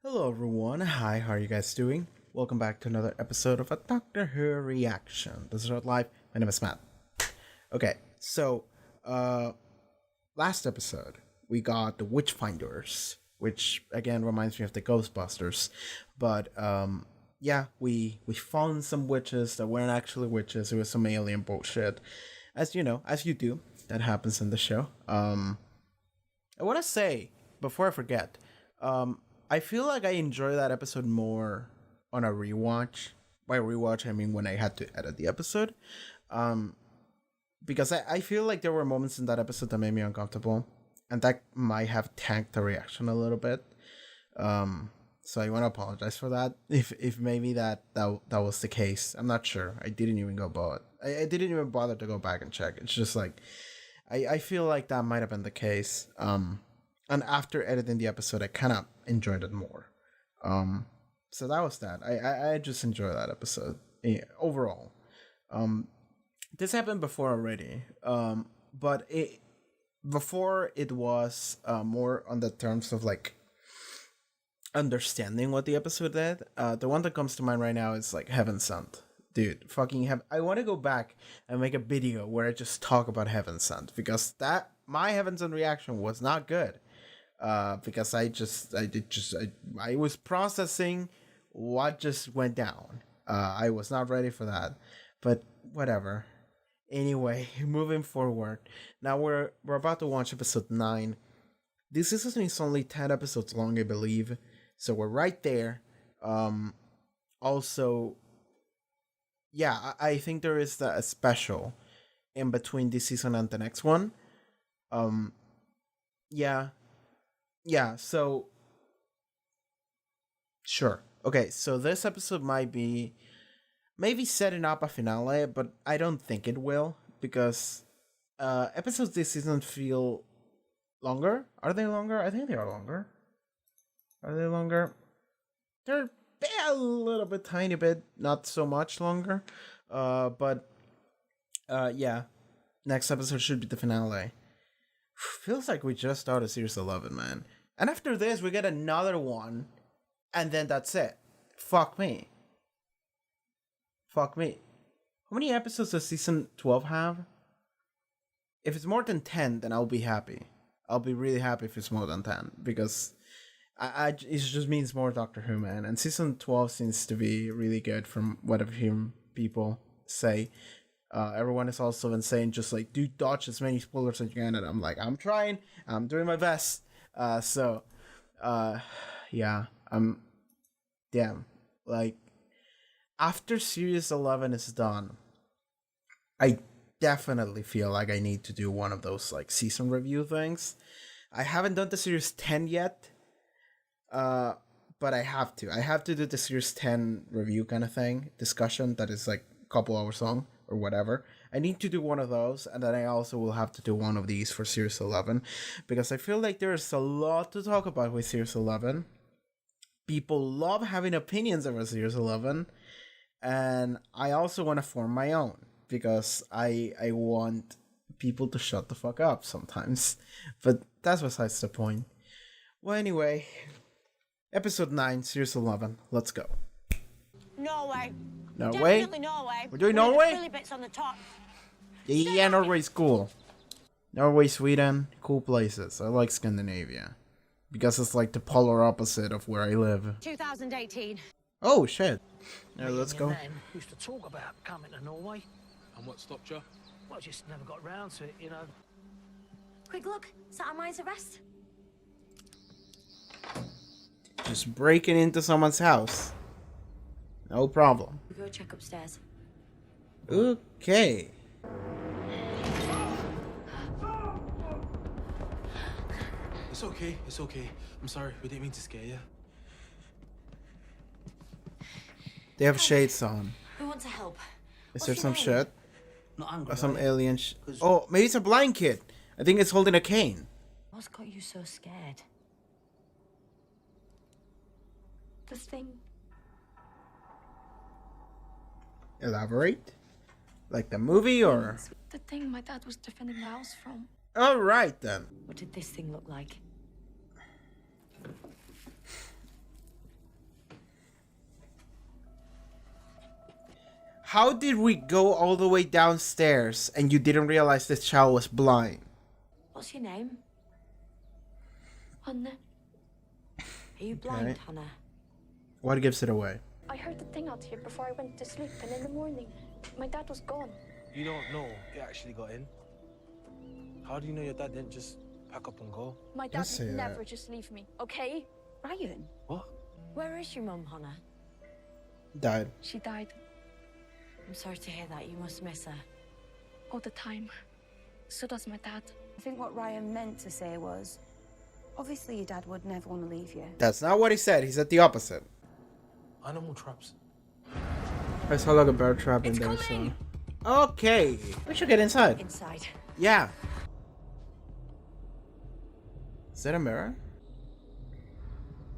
Hello everyone, hi, how are you guys doing? Welcome back to another episode of a Doctor Who reaction. This is Red Live, my name is Matt. Okay, so, last episode, we got the Witchfinders, which again reminds me of the Ghostbusters. But, yeah, we found some witches that weren't actually witches, it was some alien bullshit. As you know, as you do, that happens in the show. I want to say, before I forget, I feel like I enjoy that episode more on a rewatch. By rewatch, I mean when I had to edit the episode. Because I feel like there were moments in that episode that made me uncomfortable. And that might have tanked the reaction a little bit. So I want to apologize for that. If maybe that was the case. I'm not sure. I didn't even I didn't even bother to go back and check. It's just like, I feel like that might have been the case. And after editing the episode, I kind of enjoyed it more. So that was that. I just enjoy that episode overall. This happened before already. But before it was more on the terms of like understanding what the episode did. The one that comes to mind right now is like Heaven Sent. Dude, fucking I want to go back and make a video where I just talk about Heaven Sent because my Heaven Sent reaction was not good. Because I was processing what just went down. I was not ready for that, but whatever. Anyway, moving forward. Now we're about to watch episode 9. This season is only 10 episodes long, I believe. So we're right there. Also, yeah, I think there is a special in between this season and the next one. Yeah. Yeah, so sure. Okay, so this episode might be maybe setting up a finale, but I don't think it will because episodes this season feel longer. Are they longer? I think they are longer. Are they longer? They're a little bit, tiny bit, not so much longer. But yeah, next episode should be the finale. Feels like we just started series 11, man. And after this, we get another one, and then that's it. Fuck me. Fuck me. How many episodes does season 12 have? If it's more than 10, then I'll be happy. I'll be really happy if it's more than 10, because it just means more Doctor Who, man. And season 12 seems to be really good from what I've heard people say. Everyone is also been saying just like, dude, dodge as many spoilers as you can, and I'm like, I'm trying, I'm doing my best. Yeah, damn, like, after series 11 is done, I definitely feel like I need to do one of those like season review things. I haven't done the series 10 yet, but I have to do the series 10 review kind of thing, discussion that is like a couple hours long or whatever. I need to do one of those, and then I also will have to do one of these for series 11, because I feel like there's a lot to talk about with series 11. People love having opinions over series 11, and I also want to form my own, because I want people to shut the fuck up sometimes. But that's besides the point. Well, anyway, episode 9, series 11, let's go. Norway. Norway? Definitely Norway. We're doing With the Norway? frilly bits on the top. Yeah, Norway's cool. Norway, Sweden, cool places. I like Scandinavia. Because it's like the polar opposite of where I live. 2018. Oh, shit. Yeah, let's go. Men used to talk about coming to Norway. And what stopped you? Well, just never got round to it, you know. Quick look. Set our minds at rest. Just breaking into someone's house. No problem. We go check upstairs. Okay. It's okay. I'm sorry, we didn't mean to scare you. They have shades on. We want to help. Is What's there your some name? shit? Not angry. Or some are you? alien Oh, maybe it's a blind kid. I think it's holding a cane. What's got you so scared? The thing. Elaborate? Like the movie, or? The thing my dad was defending the house from. Alright then. What did this thing look like? How did we go all the way downstairs and you didn't realize this child was blind? What's your name? Hannah, Are you blind, Okay. Hannah? What gives it away? I heard the thing out here before I went to sleep, and in the morning, my dad was gone. You don't know he actually got in? How do you know your dad didn't just pack up and go? My Don't dad say would that. never just leave me, okay? Ryan, What? where is your mum, Hannah? Died. She died I'm sorry to hear that. You must miss her. all the time. So does my dad. I think what Ryan meant to say was, obviously your dad would never want to leave you. That's not what he said. He said the opposite. Animal traps. I saw like a bear trap in It's there, coming! so. Okay. We should get inside. Inside. Yeah. Is that a mirror?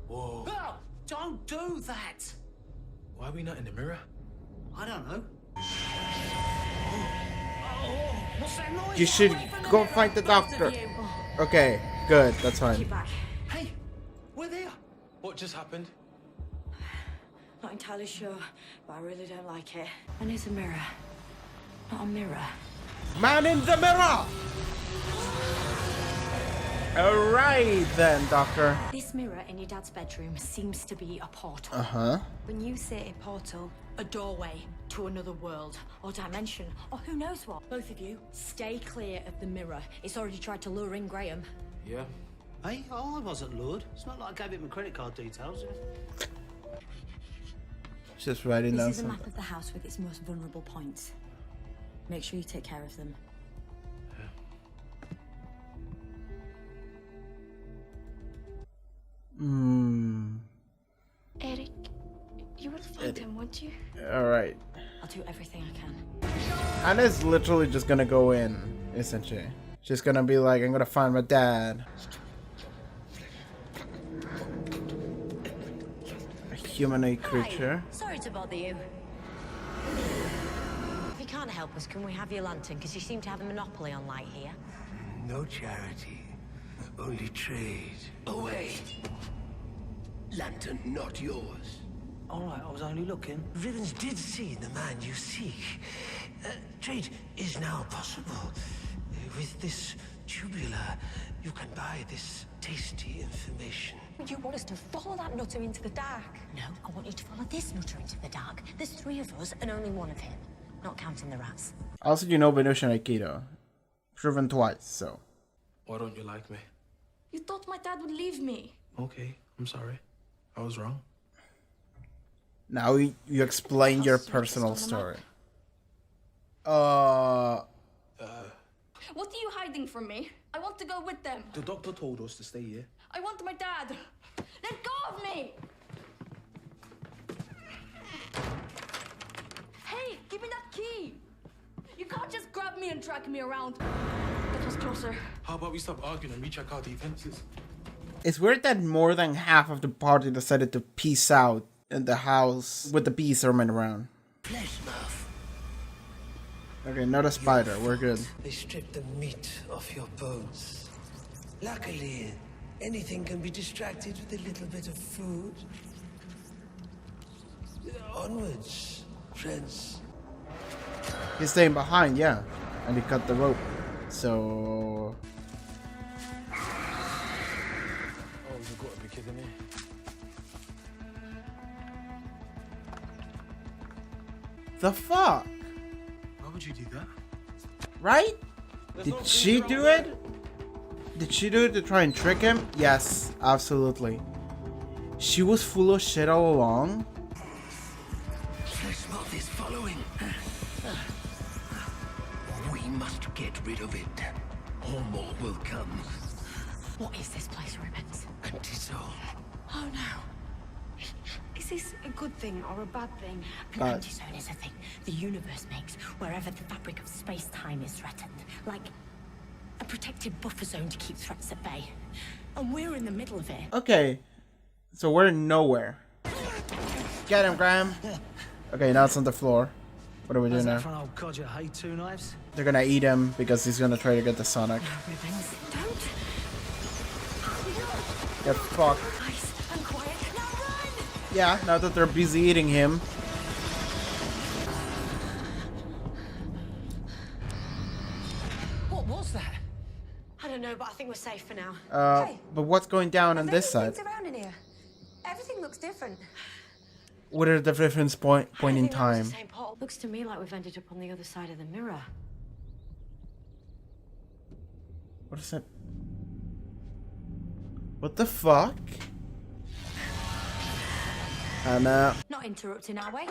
Whoa. Oh, don't do that. Why are we not in the mirror? I don't know. Oh, what's that noise? You should Away from the go mirror, find the both doctor. of you. Okay, good. That's Get fine. back. Hey, we're there. What just happened? Not entirely sure, but I really don't like it. And it's a mirror. Not a mirror. Man in the mirror! Alright then, doctor. This mirror in your dad's bedroom seems to be a portal. Uh-huh. When you say a portal, a doorway to another world or dimension, or who knows what. Both of you, stay clear of the mirror. It's already tried to lure in Graham. Yeah. Hey, oh, I wasn't lured. It's not like I gave him my credit card details. Just writing down This is a map something. of the house with its most vulnerable points. Make sure you take care of them. Eric, you will find him, won't you? Alright. I'll do everything I can. Anna's literally just gonna go in, isn't she? She's gonna be like, I'm gonna find my dad. A humanoid creature. Hi. Sorry to bother you. If you can't help us, can we have your lantern? Because you seem to have a monopoly on light here. No charity, only trade. Away. Lantern not yours. All right, I was only looking. Rivens did see the man you seek. Trade is now possible. With this tubular, you can buy this tasty information. You want us to follow that nutter into the dark? No, I want you to follow this nutter into the dark. There's 3 of us and only 1 of him. Not counting the rats. Also, you know Venusian Aikido. Proven twice, so. Why don't you like me? You thought my dad would leave me. Okay, I'm sorry. I was wrong. Now you explain your How's the personal on the map? story. What are you hiding from me? I want to go with them. The doctor told us to stay here. I want my dad. Let go of me! Hey, give me that key! You can't just grab me and drag me around. That was closer. How about we stop arguing and recheck our defenses? It's weird that more than half of the party decided to peace out in the house with the bees roaming around. Flesh mouth. Okay, not a spider. We're good. They strip the meat off your bones. Luckily, anything can be distracted with a little bit of food. Onwards, friends. He's staying behind, yeah. And he cut the rope. So... Oh, you gotta be kidding me. The fuck? Why would you do that? Right? Did she do it? Did she do it to try and trick him? Yes, absolutely. She was full of shit all along. Flesh mouth is following. We must get rid of it, or more will come. What is this place, Ribbons? Antisol. Oh no. Is this a good thing or a bad thing? An God. anti-zone is a thing the universe makes wherever the fabric of space-time is threatened. Like a protected buffer zone to keep threats at bay. And we're in the middle of it. Okay. So we're nowhere. Get him, Graham. Okay, now it's on the floor. What are we How's doing that now? for an old codger? Hey, 2 knives? They're gonna eat him because he's gonna try to get the Sonic. Ribbons, don't. Get fucked. Nice and quiet. Now run! Yeah, now that they're busy eating him. think we're safe for now. Okay. But what's going down on Are this there any side? things around in here? Everything looks different. What are the different point in I think that was time? the same portal. Looks to me like we've ended up on the other side of the mirror. What is that? What the fuck? Anna. Not interrupting our way.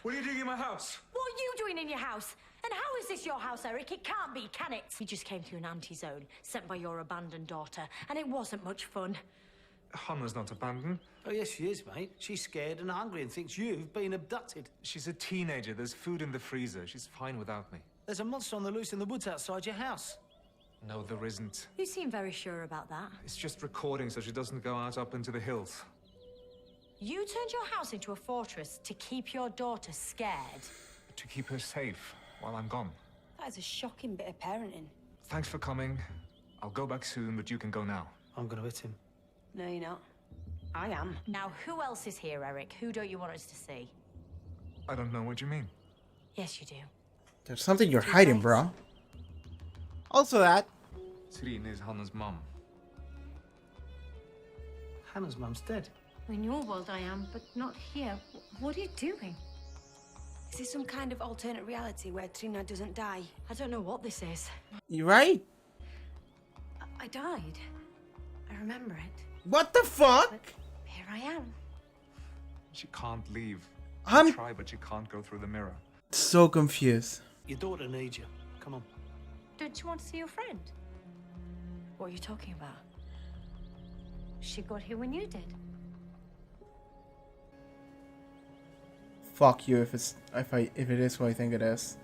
What are you doing in my house? What are you doing in your house? And how is this your house, Eric? It can't be, can it? We just came through an anti-zone, sent by your abandoned daughter, and it wasn't much fun. Hannah's not abandoned. Oh, yes, she is, mate. She's scared and hungry and thinks you've been abducted. She's a teenager. There's food in the freezer. She's fine without me. There's a monster on the loose in the woods outside your house. No, there isn't. You seem very sure about that. It's just recording so she doesn't go out up into the hills. You turned your house into a fortress to keep your daughter scared. To keep her safe while I'm gone. That is a shocking bit of parenting. Thanks for coming. I'll go back soon, but you can go now. I'm gonna hit him. No, you're not. I am. Now, who else is here, Eric? Who don't you want us to see? I don't know what you mean. Yes, you do. There's something you're hiding, bro. Also that. Sirine is Hannah's mum. Hannah's mum's dead. In your world, I am, but not here. What are you doing? Is this some kind of alternate reality where Trina doesn't die? I don't know what this is. You right? I died. I remember it. What the fuck? Here I am. She can't leave. I'm Try, but she can't go through the mirror. so confused. Your daughter needs you. Come on. Don't you want to see your friend? What are you talking about? She got here when you did. Fuck you if it is what I think it is.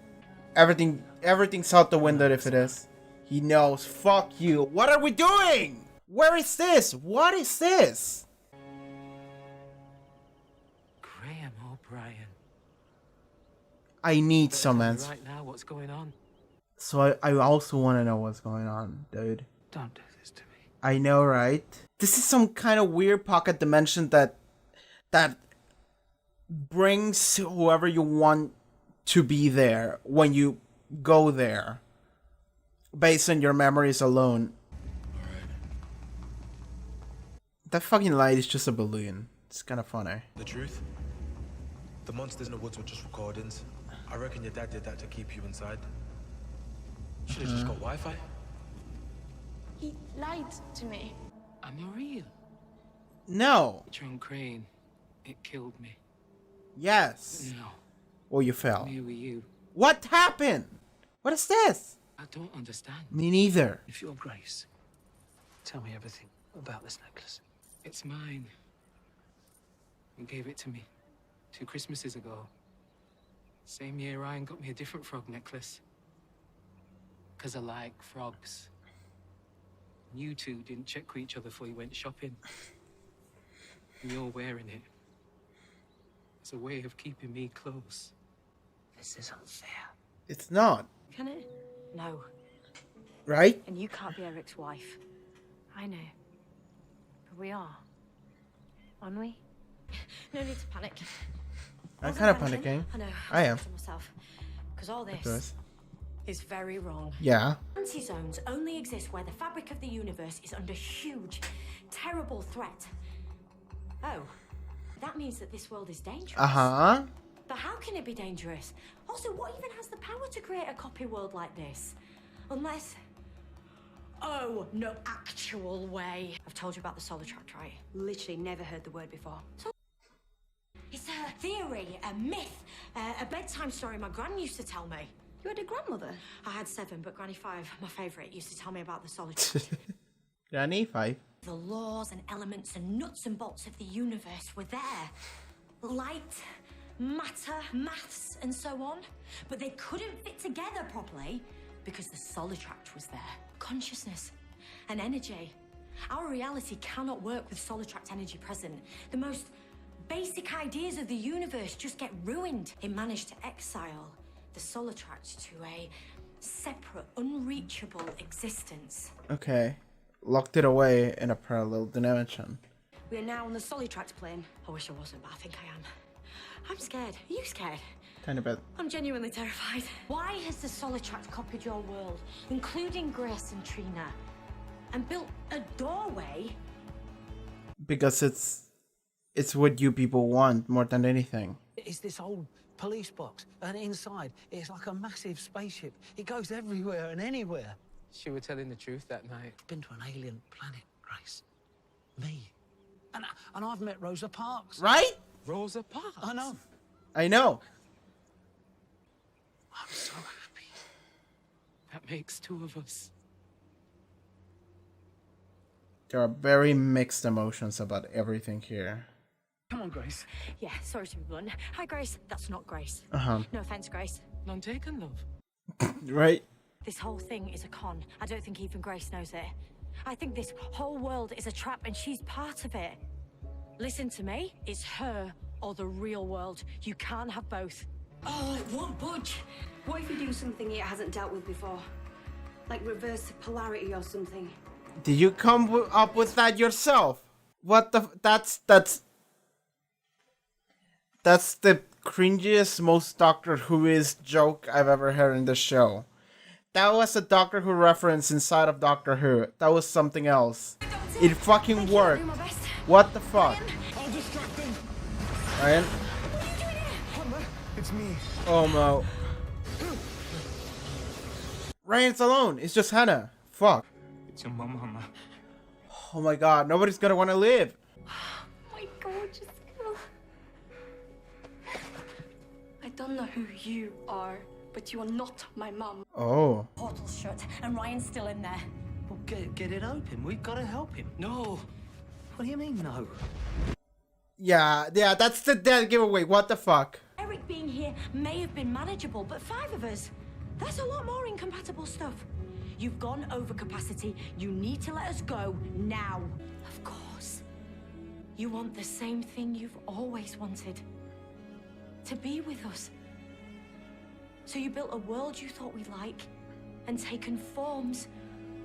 Everything's out the window if it is. He knows. Fuck you. What are we doing? Where is this? What is this? Graham O'Brien. I need Better some tell me answers. right now what's going on. So I also want to know what's going on, dude. Don't do this to me. I know, right? This is some kind of weird pocket dimension that brings whoever you want to be there when you go there, based on your memories alone. That fucking light is just a balloon. It's kind of funny. The truth? The monsters in the woods were just recordings. I reckon your dad did that to keep you inside. Should have just got Wi-Fi. He lied to me. I'm not real. No. John Crane. It killed me. Yes. No. Or you fell. I'm here with you. What happened? What is this? I don't understand. Me neither. If you're Grace, tell me everything about this necklace. It's mine. You gave it to me 2 Christmases ago. Same year Ryan got me a different frog necklace. 'Cause I like frogs. You two didn't check with each other before you went shopping. And you're wearing it. It's a way of keeping me close. This is unfair. It's not, Can it? No. right? And you can't be Eric's wife. I know. But we are. Aren't we? No need to panic. I'm Wasn't kind of panicking. I know. I am. Myself. Because all Of this course. is very wrong. Yeah. Anti-zones only exist where the fabric of the universe is under huge, terrible threat. Oh, that means that this world is dangerous. Uh-huh. But how can it be dangerous? Also, what even has the power to create a copy world like this? Unless... Oh, no actual way. I've told you about the Solitract, right? Literally never heard the word before. It's a theory, a myth, a bedtime story my gran used to tell me. You had a grandmother? I had 7, but Granny 5, my favourite, used to tell me about the Solitract. Granny 5. The laws and elements and nuts and bolts of the universe were there. Light, matter, maths, and so on. But they couldn't fit together properly because the Solitract was there. Consciousness and energy. Our reality cannot work with Solitract energy present. The most basic ideas of the universe just get ruined. It managed to exile the Solitract to a separate, unreachable existence. Okay. Locked it away in a parallel dimension. We are now on the Solitract plane. I wish I wasn't, but I think I am. I'm scared. Are you scared? Tiny bit. I'm genuinely terrified. Why has the Solitract copied your world, including Grace and Trina? and built a doorway. Because it's what you people want more than anything. It's this old police box, and inside it's like a massive spaceship. It goes everywhere and anywhere. She were telling the truth that night. Been to an alien planet, Grace. Me. And I've met Rosa Parks. Right? Rosa Parks. I know. I know. I'm so happy. That makes two of us. There are very mixed emotions about everything here. Come on, Grace. Yeah, sorry to be blunt. Hi, Grace. That's not Grace. Uh-huh. No offense, Grace. None taken, love. Right? This whole thing is a con. I don't think even Grace knows it. I think this whole world is a trap and she's part of it. Listen to me. It's her or the real world. You can't have both. Oh, it won't budge. What if you do something it hasn't dealt with before? Like reverse polarity or something? Did you come up with that yourself? What the... That's the cringiest, most Doctor Who-is joke I've ever heard in the show. That was a Doctor Who reference inside of Doctor Who. That was something else. It fucking worked. What the fuck? I'll distract them. Ryan? It's me. Oh no. Ryan's alone. It's just Hannah. Fuck. It's your mum, Hannah. Oh my god. Nobody's gonna want to live. My gorgeous girl. I don't know who you are, but you are not my mom. Oh. Portal's shut and Ryan's still in there. Well, get it open. We've got to help him. No. What do you mean, no? Yeah, that's the dead giveaway. What the fuck? Eric being here may have been manageable, but 5 of us, that's a lot more incompatible stuff. You've gone over capacity. You need to let us go now. Of course. You want the same thing you've always wanted. To be with us. So you built a world you thought we'd like and taken forms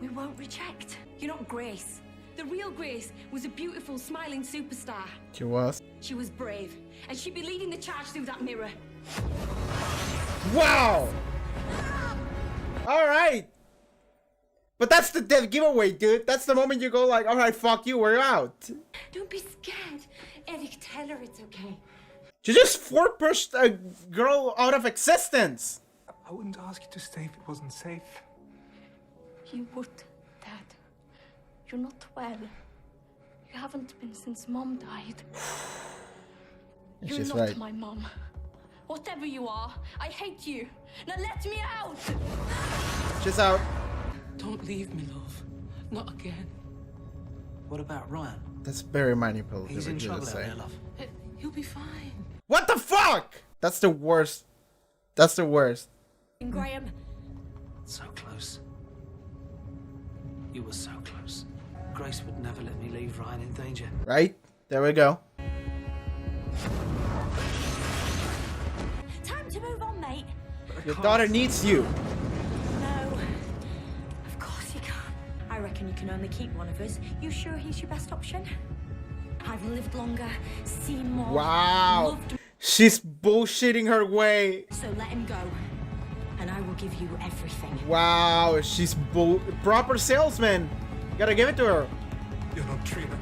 we won't reject. You're not Grace. The real Grace was a beautiful, smiling superstar. She was. She was brave, and she'd be leading the charge through that mirror. Wow! Alright! But that's the dead giveaway, dude. That's the moment you go like, alright, fuck you, we're out. Don't be scared. Eric, tell her it's okay. You just pushed a girl out of existence. I wouldn't ask you to stay if it wasn't safe. You would, Dad. You're not well. You haven't been since Mom died. You're She's not right. my mom. Whatever you are, I hate you. Now let me out! She's out. Don't leave me, love. Not again. What about Ryan? That's very manipulative. He's in of you to trouble out say. there, love. He'll be fine. What the fuck? That's the worst. That's the worst. And Graham, So close. You were so close. Grace would never let me leave Ryan in danger. Right? There we go. time to move on, mate. Your daughter needs you. No. Of course you can't. I reckon you can only keep one of us. You sure he's your best option? I've lived longer, seen more, Wow. loved. She's bullshitting her way. So let him go, and I will give you everything. Wow, she's proper salesman. You gotta give it to her. You're not Trina.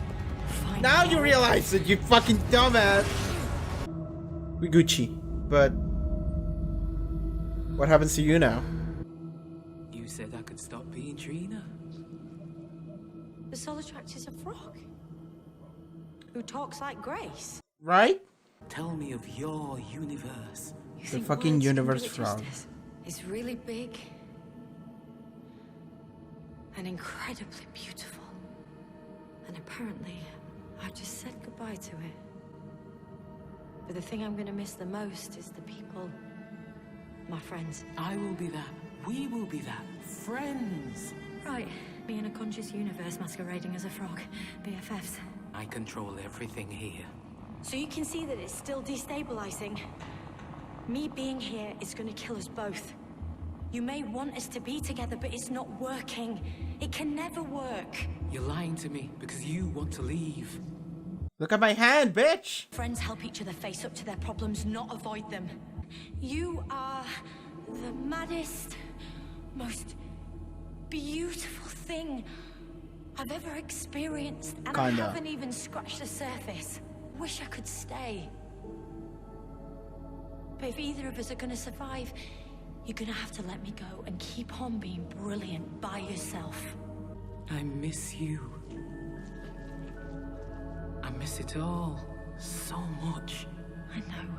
Fine. Now you realize it, you fucking dumbass. We Gucci, but what happens to you now? You said I could stop being Trina. The Solitract is a frog who talks like Grace. Right? Tell me of your universe. You The think fucking words can do universe it frog. justice? It's really big and incredibly beautiful. And apparently, I just said goodbye to it. But the thing I'm gonna miss the most is the people, my friends. I will be that. We will be that. Friends. Right, me in a conscious universe masquerading as a frog. BFFs. I control everything here. So you can see that it's still destabilizing. Me being here is gonna kill us both. You may want us to be together, but it's not working. It can never work. You're lying to me because you want to leave. Look at my hand, bitch. Friends help each other face up to their problems, not avoid them. You are the maddest, most beautiful thing I've ever experienced, and Kinda. I haven't even scratched the surface. Wish I could stay. But if either of us are gonna survive, you're gonna have to let me go and keep on being brilliant by yourself. I miss you. I miss it all so much. I know.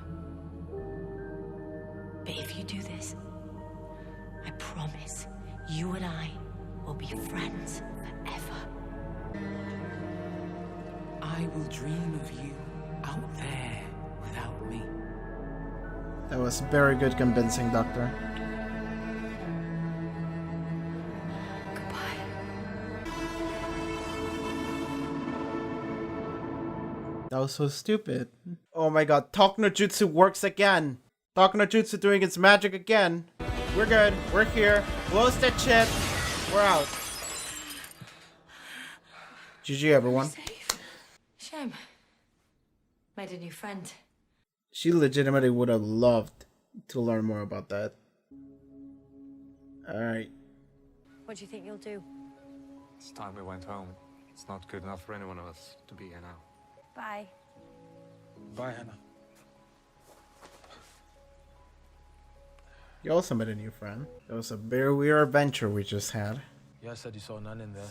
But if you do this, I promise you and I will be friends forever. I will dream of you out there without me. That was very good convincing, Doctor. Goodbye. That was so stupid. Oh my god, Talk no Jutsu works again. Talk no Jutsu doing its magic again. We're good. We're here. Close that shit. We're out. GG, everyone. Shame. Made a new friend. She legitimately would have loved to learn more about that. Alright. What do you think you'll do? It's time we went home. It's not good enough for anyone of us to be here now. Bye. Bye, Hannah. You also met a new friend. It was a very weird adventure we just had. Yeah, I said you saw none in there.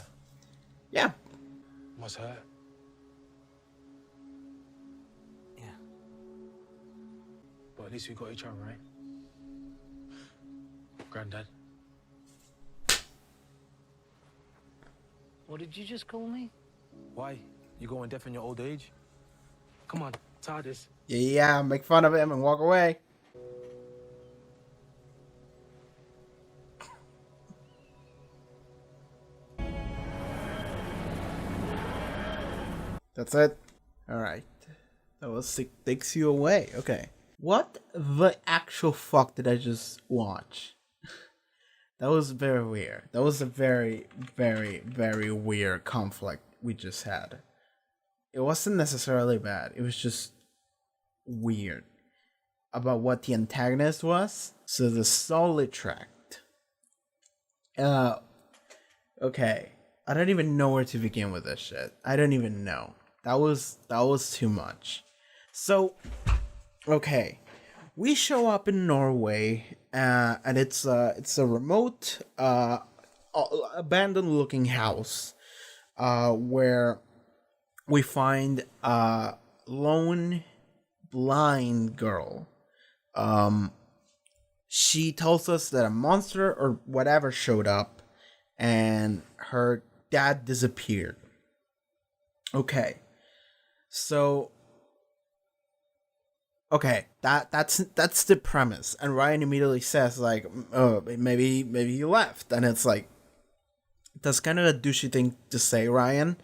Yeah. Must hurt. Yeah. But at least we got each other, right? Granddad. What did you just call me? Why? You going deaf in your old age? Come on, TARDIS. Yeah, make fun of him and walk away. That's it. Alright. That was takes you away. Okay. What the actual fuck did I just watch? That was very weird. That was a very, very, very weird conflict we just had. It wasn't necessarily bad. It was just weird about what the antagonist was. So the Solitract. Okay. I don't even know where to begin with this shit. I don't even know. That was too much. So, okay. We show up in Norway, and it's a remote, abandoned-looking house, where we find a lone blind girl. She tells us that a monster or whatever showed up, and her dad disappeared. Okay, so. Okay, that's the premise, and Ryan immediately says like, "Oh, maybe he left," and it's like, that's kind of a douchey thing to say, Ryan.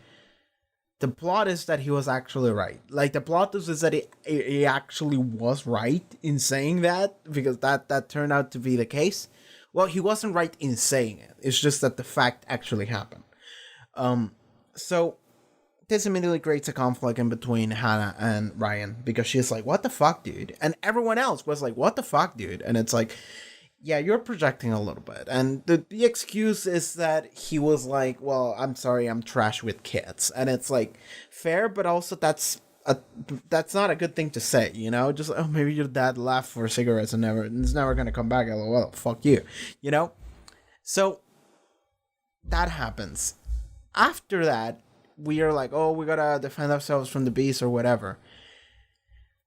The plot is that he was actually right. Like the plot is that he actually was right in saying that, because that turned out to be the case. Well, he wasn't right in saying it. It's just that the fact actually happened. So. This immediately creates a conflict in between Hannah and Ryan, because she's like, what the fuck, dude? And everyone else was like, what the fuck, dude? And it's like, yeah, you're projecting a little bit. And the excuse is that he was like, well, I'm sorry, I'm trash with kids. And it's like, fair, but also that's not a good thing to say, you know? Just, oh, maybe your dad left for cigarettes and it's never going to come back. Well, fuck you, you know? So that happens. After that, we are like, oh, we gotta defend ourselves from the beast or whatever.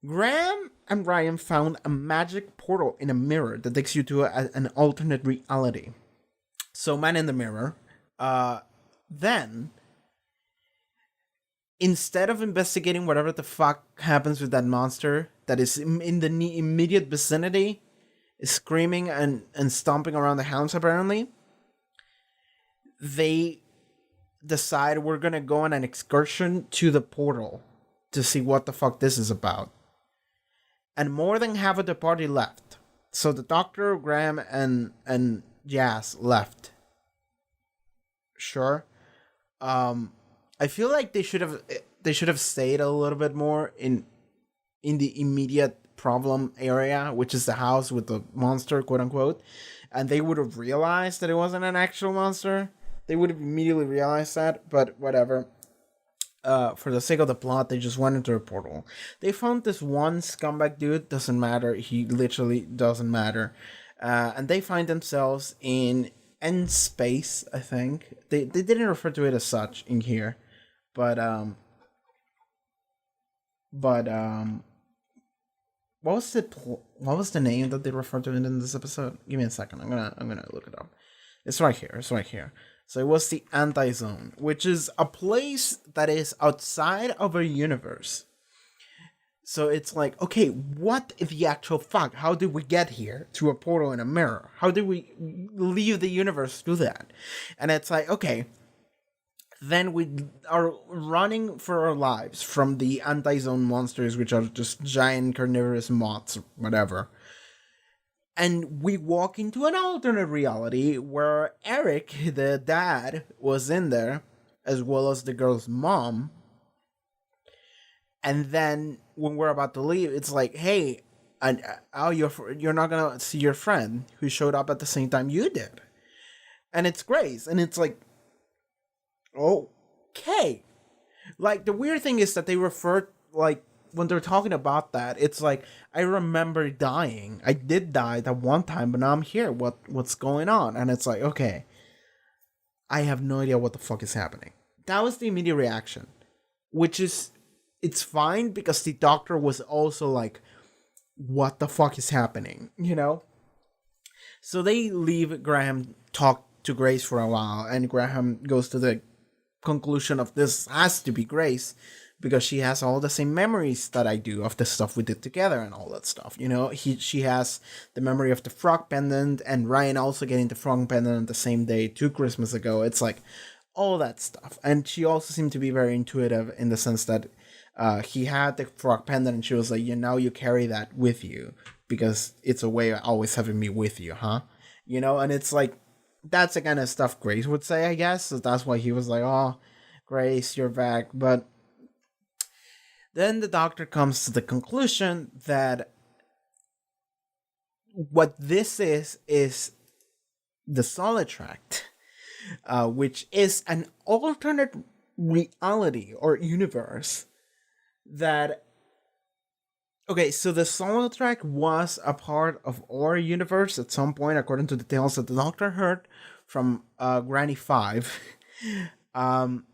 Graham and Ryan found a magic portal in a mirror that takes you to an alternate reality. So, man in the mirror. Then, instead of investigating whatever the fuck happens with that monster that is in the immediate vicinity, is screaming and stomping around the house apparently, they decide we're gonna go on an excursion to the portal to see what the fuck this is about. And more than half of the party left. So the Doctor, Graham, and Jazz left. Sure. I feel like they should have stayed a little bit more in the immediate problem area, which is the house with the monster, quote unquote, and they would have realized that it wasn't an actual monster. they would have immediately realized that, but whatever. For the sake of the plot, they just went into a portal. They found this one scumbag dude, doesn't matter, he literally doesn't matter. And they find themselves in end space, I think. They didn't refer to it as such in here. But what was the name that they referred to it in this episode? Give me a second. I'm gonna look it up. It's right here. So it was the Anti-Zone, which is a place that is outside of our universe. So it's like, okay, what the actual fuck? How did we get here through a portal in a mirror? How did we leave the universe through that? And it's like, okay, then we are running for our lives from the Anti-Zone monsters, which are just giant carnivorous moths or whatever. And we walk into an alternate reality where Eric, the dad, was in there, as well as the girl's mom. And then when we're about to leave, it's like, hey, you're not gonna see your friend who showed up at the same time you did. And it's Grace, and it's like, okay. Like, the weird thing is that they refer, like, when they're talking about that, it's like, I remember dying. I did die that one time, but now I'm here. What's going on? And it's like, okay, I have no idea what the fuck is happening. That was the immediate reaction, which is, it's fine because the doctor was also like, what the fuck is happening? You know? So they leave Graham talk to Grace for a while, and Graham goes to the conclusion of this has to be Grace, because she has all the same memories that I do of the stuff we did together and all that stuff. You know, she has the memory of the frog pendant, and Ryan also getting the frog pendant on the same day 2 Christmas ago. It's like all that stuff. And she also seemed to be very intuitive in the sense that he had the frog pendant, and she was like, now you carry that with you because it's a way of always having me with you, huh? You know, and it's like, that's the kind of stuff Grace would say, I guess. So that's why he was like, oh, Grace, you're back. But then the doctor comes to the conclusion that what this is the Solitract, which is an alternate reality or universe that... Okay, so the Solitract was a part of our universe at some point, according to the tales that the doctor heard from Granny 5. And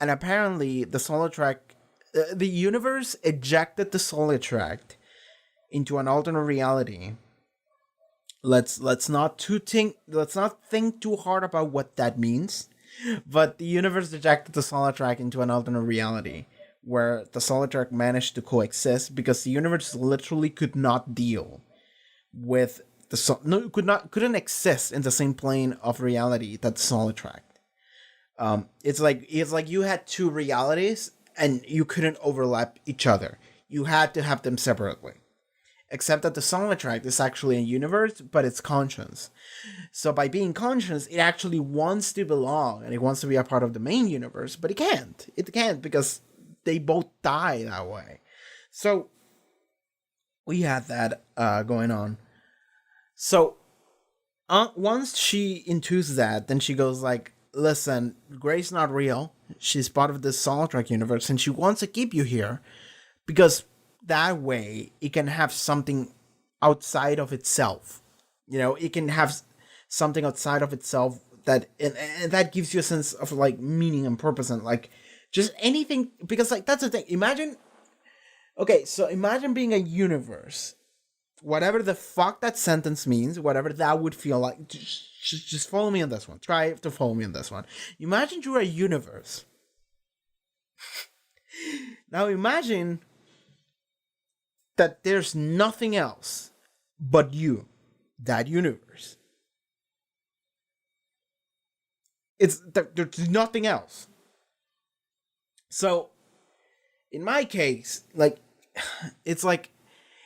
apparently the Solitract... the universe ejected the Solitract into an alternate reality. Let's not think too hard about what that means. But the universe ejected the Solitract into an alternate reality where the Solitract managed to coexist because the universe literally could not deal with couldn't exist in the same plane of reality that the Solitract. It's like you had 2 realities and you couldn't overlap each other. You had to have them separately. Except that the Solitract is actually a universe, but it's conscious. So by being conscious, it actually wants to belong, and it wants to be a part of the main universe, but it can't. It can't because they both die that way. So we had that going on. So once she intuits that, then she goes like, listen, Gray's not real. She's part of this Solitract universe, and she wants to keep you here because that way it can have something outside of itself. You know, it can have something outside of itself that and that gives you a sense of like meaning and purpose and like just anything, because like that's the thing. Imagine being a universe, whatever the fuck that sentence means, whatever that would feel like. Just follow me on this one. Try to follow me on this one. Imagine you're a universe. Now imagine that there's nothing else but you, that universe. There's nothing else. So, in my case, like, it's like,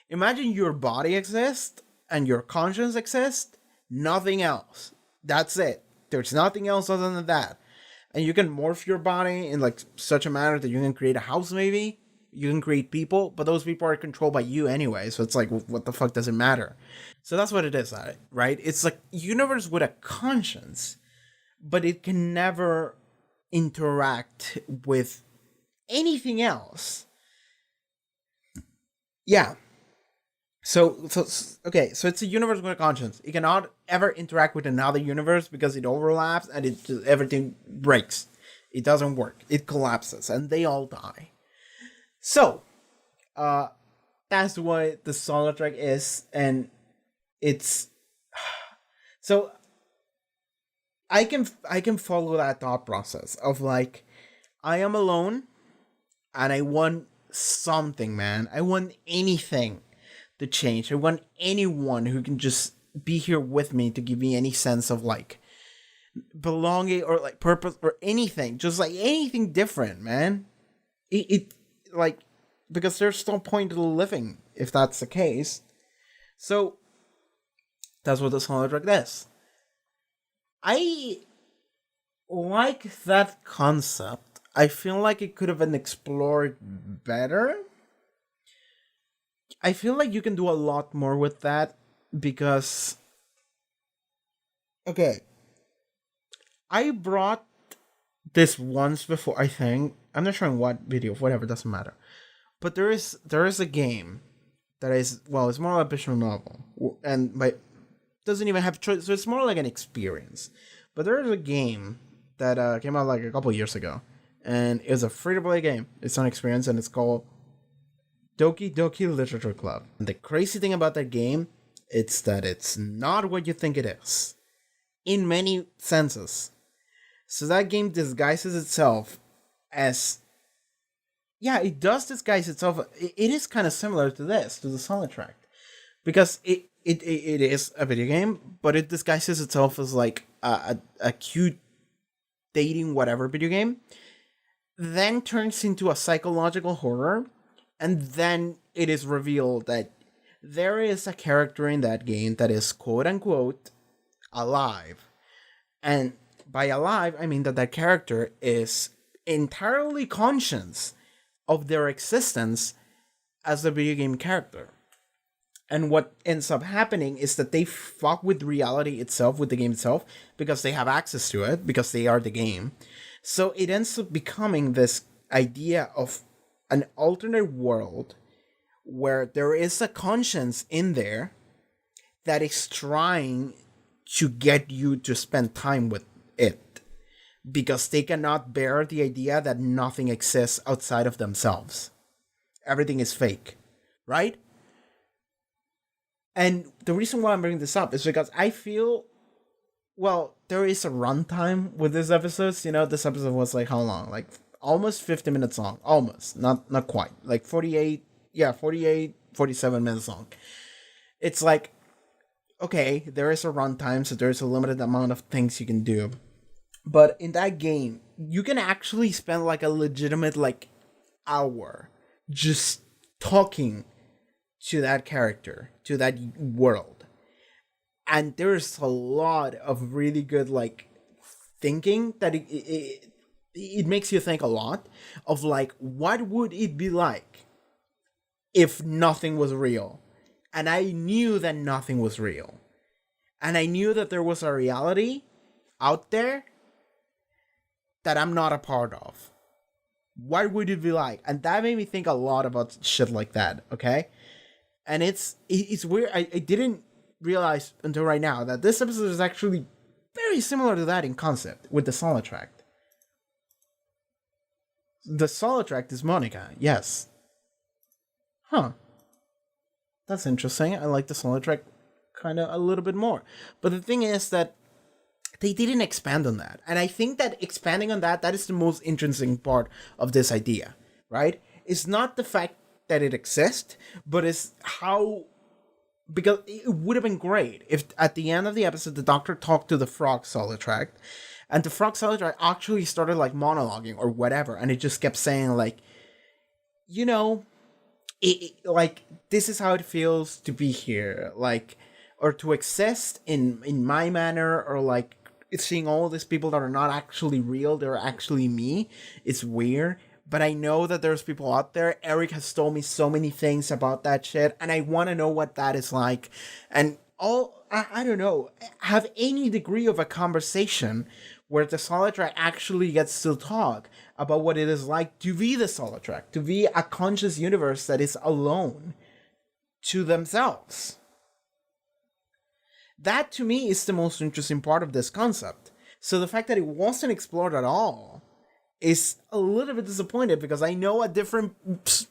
imagine your body exists and your conscience exists, nothing else. That's it. There's nothing else other than that. And you can morph your body in like such a manner that you can create a house, maybe. You can create people, but those people are controlled by you anyway. So it's like, what the fuck does it matter? So that's what it is, right? It's like universe with a conscience, but it can never interact with anything else. Yeah. So okay, so it's a universe with a conscience. It cannot ever interact with another universe because it overlaps and everything breaks. It doesn't work. It collapses and they all die. So, that's what the Solitract is, and it's so I can follow that thought process of like, I am alone and I want something, man. I want anything to change. I want anyone who can just be here with me to give me any sense of like belonging or like purpose or anything. Just like anything different, man. It like, because there's no point to living if that's the case. So that's what the Solitract is. I like that concept. I feel like it could have been explored better. I feel like you can do a lot more with that because, okay, I brought this once before, I think. I'm not sure in what video, whatever, doesn't matter. But there is a game that is, well, it's more like a visual novel, and doesn't even have choice, so it's more like an experience. But there is a game that came out like a couple years ago, and it's a free-to-play game. It's an experience, and it's called Doki Doki Literature Club. And the crazy thing about that game, it's that it's not what you think it is, in many senses. So that game disguises itself as, yeah, it does disguise itself. It is kind of similar to this, to the Solitract, because it is a video game, but it disguises itself as like a cute dating whatever video game, then turns into a psychological horror, and then it is revealed that there is a character in that game that is quote unquote alive. And by alive, I mean that character is entirely conscious of their existence as a video game character. And what ends up happening is that they fuck with reality itself, with the game itself, because they have access to it, because they are the game. So it ends up becoming this idea of an alternate world where there is a conscience in there that is trying to get you to spend time with it, because they cannot bear the idea that nothing exists outside of themselves. Everything is fake, right? And the reason why I'm bringing this up is because I feel, well, there is a runtime with these episodes. You know, this episode was like how long? Like almost 50 minutes long. Almost. Not quite. Like 47 minutes long. It's like, okay, there is a runtime, so there's a limited amount of things you can do. But in that game, you can actually spend like a legitimate like hour just talking to that character, to that world. And there's a lot of really good like thinking that it makes you think a lot of like, what would it be like if nothing was real? And I knew that nothing was real. And I knew that there was a reality out there that I'm not a part of. What would it be like? And that made me think a lot about shit like that, okay? And it's weird. I didn't realize until right now that this episode is actually very similar to that in concept with the Solitract. The Solitract is Monica, yes. Huh. That's interesting. I like the Solitract kind of a little bit more. But the thing is that they didn't expand on that. And I think that expanding on that is the most interesting part of this idea, right? It's not the fact that it exists, but it's how, because it would have been great if at the end of the episode the Doctor talked to the Frog Solitract, and the Frog Solitract actually started like monologuing or whatever, and it just kept saying like, you know, like, this is how it feels to be here, like, or to exist in my manner, or like seeing all these people that are not actually real, they're actually me. It's weird. But I know that there's people out there. Eric has told me so many things about that shit, and I want to know what that is like. And I don't know, have any degree of a conversation where the Solitract actually gets to talk about what it is like to be the Solitract, to be a conscious universe that is alone to themselves. That to me is the most interesting part of this concept. So the fact that it wasn't explored at all is a little bit disappointed, because I know a different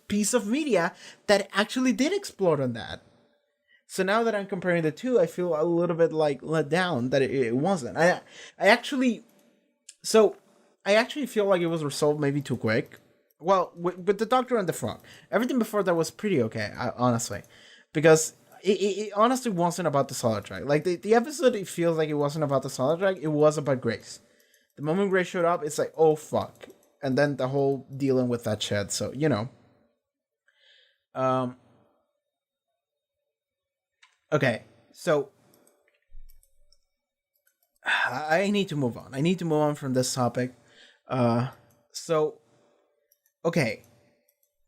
piece of media that actually did explore on that. So now that I'm comparing the two, I feel a little bit like let down that it wasn't. I actually feel like it was resolved maybe too quick. Well, with the Doctor and the Frog, everything before that was pretty okay, honestly, because it honestly wasn't about the Solitract. Like the episode, it feels like it wasn't about the Solitract. It was about Grace. The moment Grace showed up, it's like, oh fuck, and then the whole dealing with that shit. So Okay, so I need to move on. I need to move on from this topic. Okay,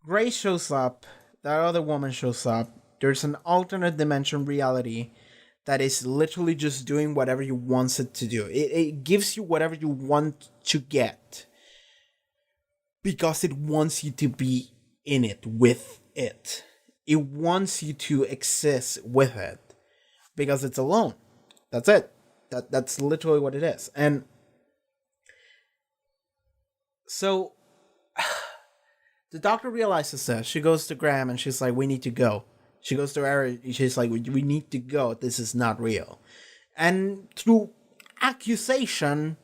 Grace shows up. That other woman shows up. There's an alternate dimension reality that is literally just doing whatever you want it to do. It gives you whatever you want to get, because it wants you to be in it, with it. It wants you to exist with it, because it's alone. That's it. That's literally what it is. And so the Doctor realizes this. She goes to Graham and she's like, we need to go. She goes to Eric. She's like, we need to go. This is not real. And through accusation,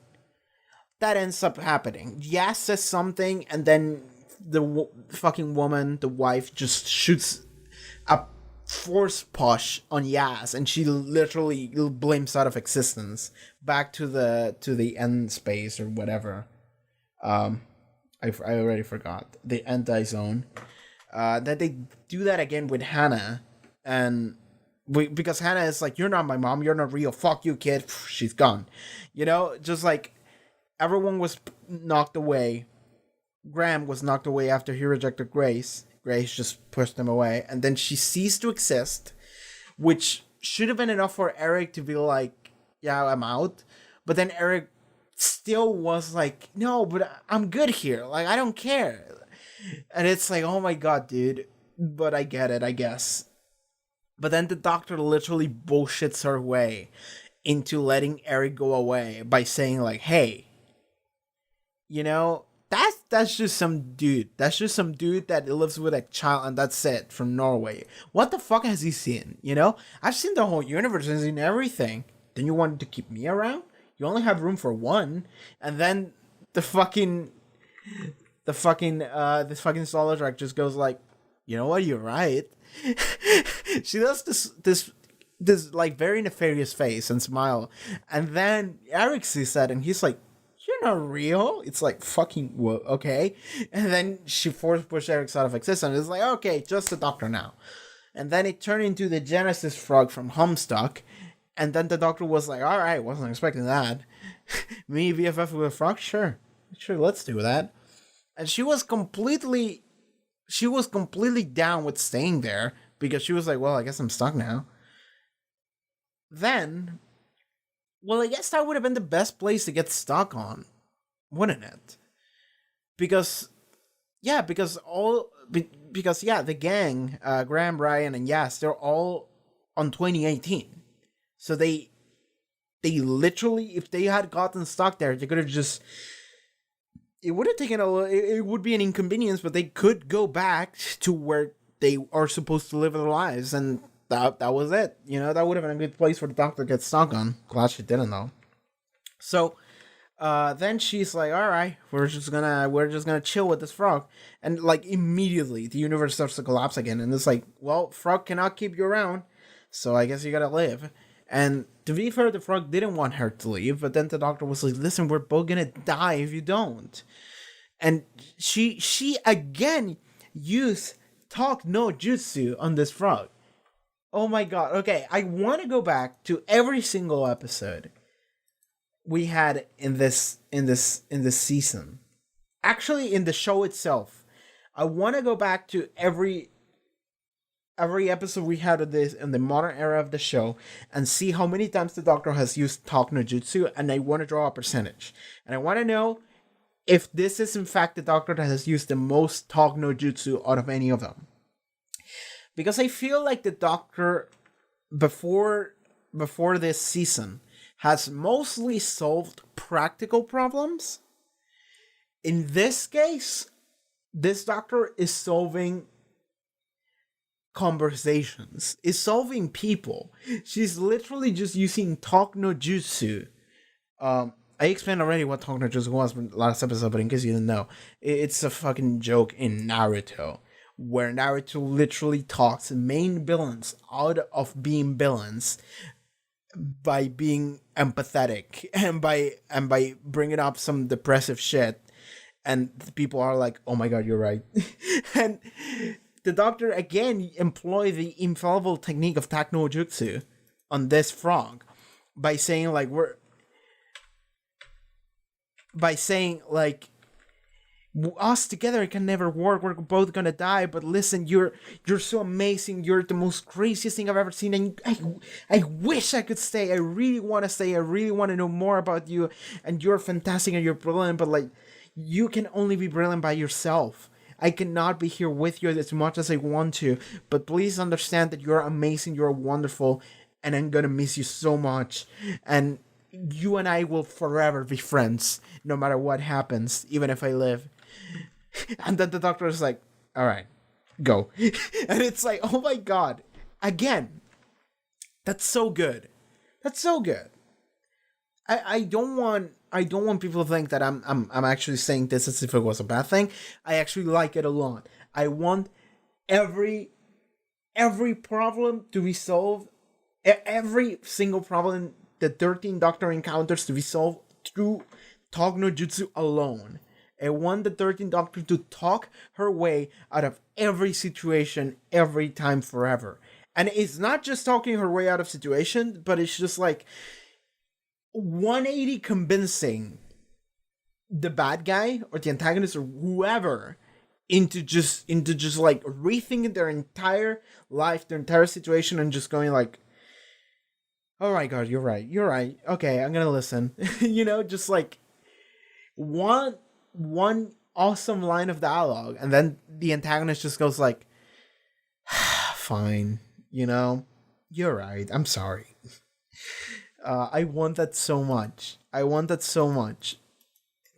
that ends up happening. Yas says something, and then the fucking woman, the wife, just shoots a force push on Yas, and she literally blimps out of existence back to the end space or whatever. I already forgot, the anti-zone. Then they do that again with Hannah, and because Hannah is like, you're not my mom, you're not real, fuck you, kid. She's gone. Just like everyone was knocked away. Graham was knocked away after he rejected Grace. Grace just pushed him away, and then she ceased to exist, which should have been enough for Eric to be like, yeah, I'm out. But then Eric still was like, no, but I'm good here. Like, I don't care. And it's like, oh my god, dude. But I get it, I guess. But then the Doctor literally bullshits her way into letting Eric go away by saying like, hey, that's just some dude. That's just some dude that lives with a child, and that's it, from Norway. What the fuck has he seen? I've seen the whole universe and seen everything. Then you wanted to keep me around? You only have room for one. And then this fucking Solitract just goes like, you know what, you're right. She does this like very nefarious face and smile, and then Eric sees that and he's like, you're not real. It's like, fucking okay. And then she pushed Eric out of existence. It's like, okay, just the Doctor now. And then it turned into the Genesis frog from Homestuck. And then the Doctor was like, all right, wasn't expecting that. Me BFF with a frog? Sure, let's do that. And she was completely down with staying there, because she was like, well, I guess I'm stuck now. Then, well, I guess that would have been the best place to get stuck on, wouldn't it? Because the gang, Graham, Brian, and Yas, they're all on 2018. So they literally, if they had gotten stuck there, they could have just, it would have taken it would be an inconvenience, but they could go back to where they are supposed to live their lives, and that was it. That would have been a good place for the Doctor to get stuck on. Glad she didn't, though. So then she's like, all right, we're just gonna chill with this frog. And like immediately the universe starts to collapse again, and it's like, well, frog cannot keep you around, so I guess you gotta live. And to be fair, the frog didn't want her to leave, but then the Doctor was like, listen, we're both gonna die if you don't. And she again used talk no jutsu on this frog. Oh my god. Okay, I want to go back to every single episode we had in this season. Actually, in the show itself. I want to go back to every every episode we had of this in the modern era of the show and see how many times the Doctor has used talk no jutsu, and I want to draw a percentage. And I want to know if this is in fact the Doctor that has used the most talk no jutsu out of any of them. Because I feel like the Doctor before this season has mostly solved practical problems. In this case, this Doctor is solving conversations, is solving people. She's literally just using talk no jutsu. I explained already what talk no jutsu was in the last episode, but in case you didn't know, it's a fucking joke in Naruto, where Naruto literally talks main villains out of being villains by being empathetic and by bringing up some depressive shit, and people are like, "Oh my god, you're right." And the Doctor again employed the infallible technique of talk no jutsu on this frog by saying us together can never work. We're both gonna die. But listen, you're so amazing. You're the most craziest thing I've ever seen, and I wish I could stay. I really want to stay. I really want to know more about you. And you're fantastic and you're brilliant. But like, you can only be brilliant by yourself. I cannot be here with you as much as I want to. But please understand that you're amazing. You're wonderful, and I'm gonna miss you so much. And you and I will forever be friends, no matter what happens, even if I live. And then the Doctor is like, all right, go. And it's like, oh my god. Again, that's so good. That's so good. I don't want people to think that I'm actually saying this as if it was a bad thing. I actually like it a lot. I want every problem to be solved, every single problem the 13th Doctor encounters to be solved through talk no jutsu alone. I want the 13th Doctor to talk her way out of every situation, every time, forever. And it's not just talking her way out of situation, but it's just like 180 convincing the bad guy or the antagonist or whoever into just like rethinking their entire life, their entire situation, and just going like, oh my god, you're right, okay, I'm gonna listen. Just like one awesome line of dialogue, and then the antagonist just goes like, fine, you're right, I'm sorry. I want that so much.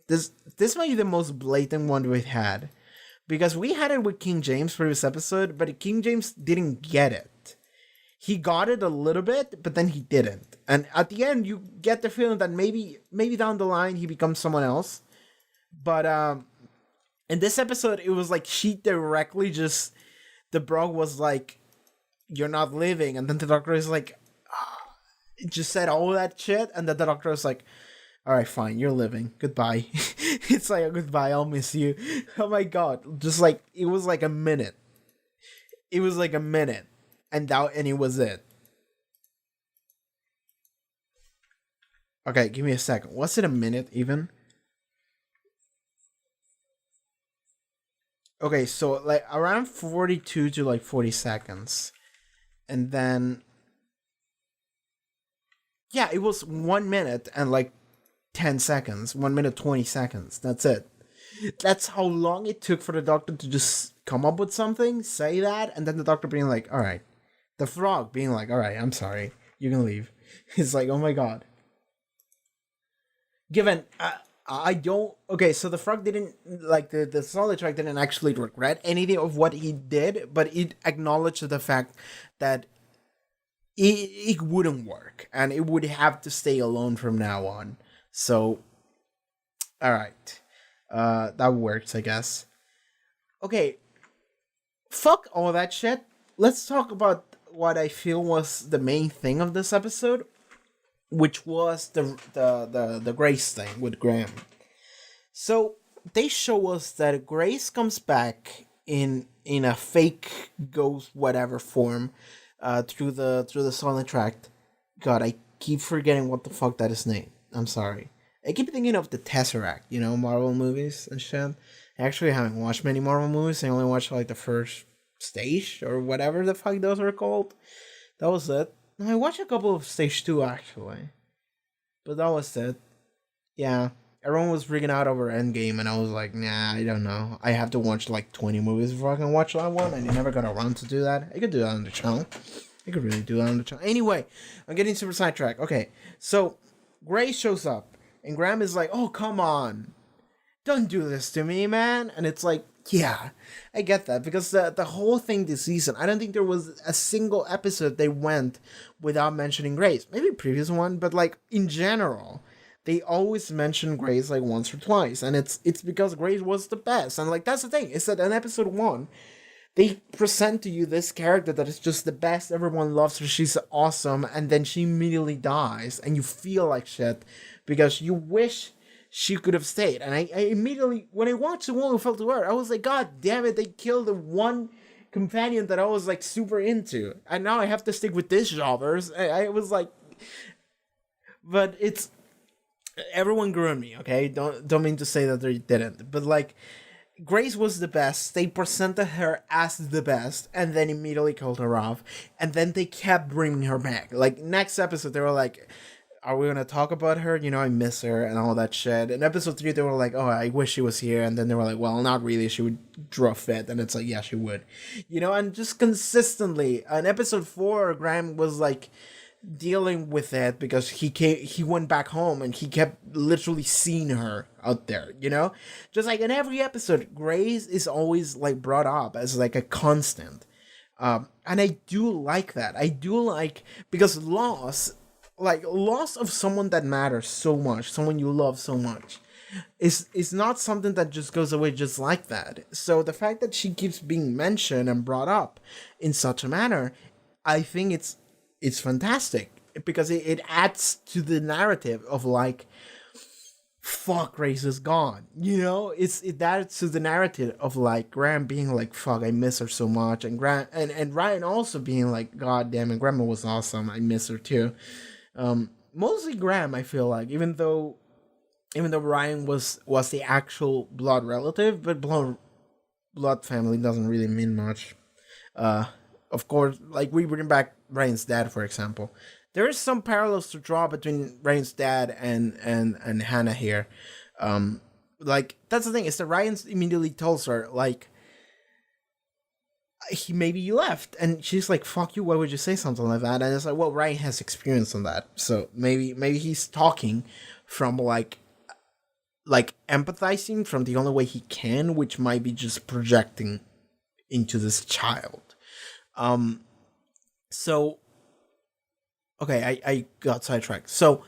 This might be the most blatant one we've had, because we had it with King James previous episode, but King James didn't get it. He got it a little bit, but then he didn't. And at the end, you get the feeling that maybe down the line he becomes someone else. But in this episode, it was like she directly the Brog was like, "You're not living," and then the Doctor is like, just said all that shit, and then the Doctor was like, all right, fine, you're living, goodbye. It's like, goodbye, I'll miss you. Oh my god, just like, it was like a minute, and it was it. Okay, give me a second. Was it a minute even? Okay, so like around 42 to like 40 seconds, and then yeah, it was 1 minute and like 10 seconds. 1 minute, 20 seconds. That's it. That's how long it took for the Doctor to just come up with something, say that, and then the Doctor being like, all right. The frog being like, all right, I'm sorry. You can leave. It's like, oh my god. Given, I don't... Okay, so the frog didn't... Like, the Solitract didn't actually regret anything of what he did, but it acknowledged the fact that it wouldn't work, and it would have to stay alone from now on. So, alright. That works, I guess. Okay. Fuck all that shit. Let's talk about what I feel was the main thing of this episode, which was the Grace thing with Graham. So, they show us that Grace comes back in a fake ghost whatever form, through the Solitract. God, I keep forgetting what the fuck that is named. I'm sorry. I keep thinking of the Tesseract, Marvel movies and shit. I actually haven't watched many Marvel movies. I only watched like the first stage or whatever the fuck those are called. That was it. I watched a couple of stage 2 actually, but that was it. Yeah, everyone was freaking out over Endgame, and I was like, nah, I don't know. I have to watch like 20 movies before I can watch that one, and I never got around to do that. I could do that on the channel. I could really do that on the channel. Anyway, I'm getting super sidetracked. Okay, so Grace shows up, and Graham is like, oh, come on. Don't do this to me, man. And it's like, yeah, I get that. Because the whole thing this season, I don't think there was a single episode they went without mentioning Grace. Maybe previous one, but like in general, they always mention Grace like once or twice. And it's because Grace was the best. And like that's the thing, is that in episode 1, they present to you this character that is just the best. Everyone loves her. She's awesome. And then she immediately dies. And you feel like shit because you wish she could have stayed. And I immediately, when I watched The One Who Fell to Earth, I was like, God damn it, they killed the one companion that I was like super into. And now I have to stick with this jobbers. I was like, but it's, everyone grew on me, okay? Don't mean to say that they didn't. But like, Grace was the best. They presented her as the best and then immediately killed her off. And then they kept bringing her back. Like, next episode, they were like, are we going to talk about her? You know, I miss her and all that shit. In episode 3, they were like, oh, I wish she was here. And then they were like, well, not really. She would draw fit. And it's like, yeah, she would. You know, and just consistently. In episode 4, Graham was like dealing with it because he went back home and he kept literally seeing her out there, you know? Just like in every episode, Grace is always like brought up as like a constant. And I do like that. I do like, because loss of someone that matters so much, someone you love so much, is not something that just goes away just like that. So the fact that she keeps being mentioned and brought up in such a manner, I think it's fantastic because it adds to the narrative of like, fuck, Grace is gone. You know, it adds to the narrative of like Graham being like, fuck, I miss her so much, and Ryan also being like, God damn it, Grandma was awesome, I miss her too. Mostly Graham, I feel like, even though Ryan was the actual blood relative, but blood family doesn't really mean much. Of course, like we bring back Ryan's dad, for example. There is some parallels to draw between Ryan's dad and Hannah here. Like that's the thing, is that Ryan immediately tells her like, maybe you left, and she's like, fuck you, why would you say something like that? And it's like, well, Ryan has experience on that, so maybe he's talking from like empathizing from the only way he can, which might be just projecting into this child. So okay, I got sidetracked. So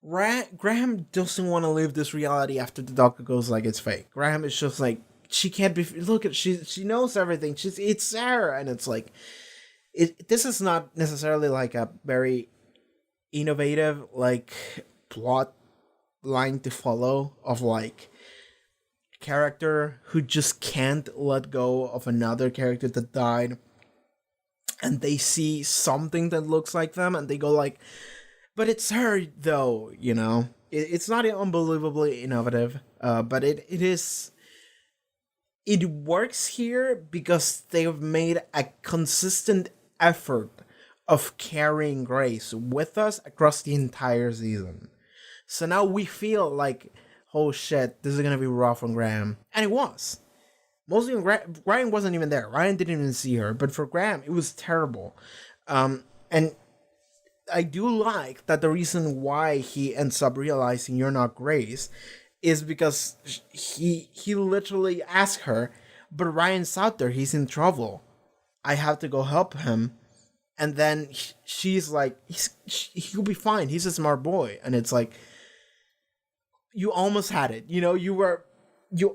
Graham doesn't want to live this reality after the doctor goes like it's fake. Graham is just like, she can't be, look at, she knows everything, it's Sarah. And it's like, this is not necessarily like a very innovative like plot line to follow of like character who just can't let go of another character that died, and they see something that looks like them and they go like, but it's her though, you know. It's not unbelievably innovative, but it works here because they've made a consistent effort of carrying Grace with us across the entire season. So now we feel like, oh shit, this is gonna be rough on Graham. And it was. Mostly Ryan wasn't even there. Ryan didn't even see her. But for Graham, it was terrible. And I do like that the reason why he ends up realizing you're not Grace is because he literally asked her, but Ryan's out there, he's in trouble, I have to go help him. And then she's like, he'll be fine, he's a smart boy. And it's like, you almost had it, you know, you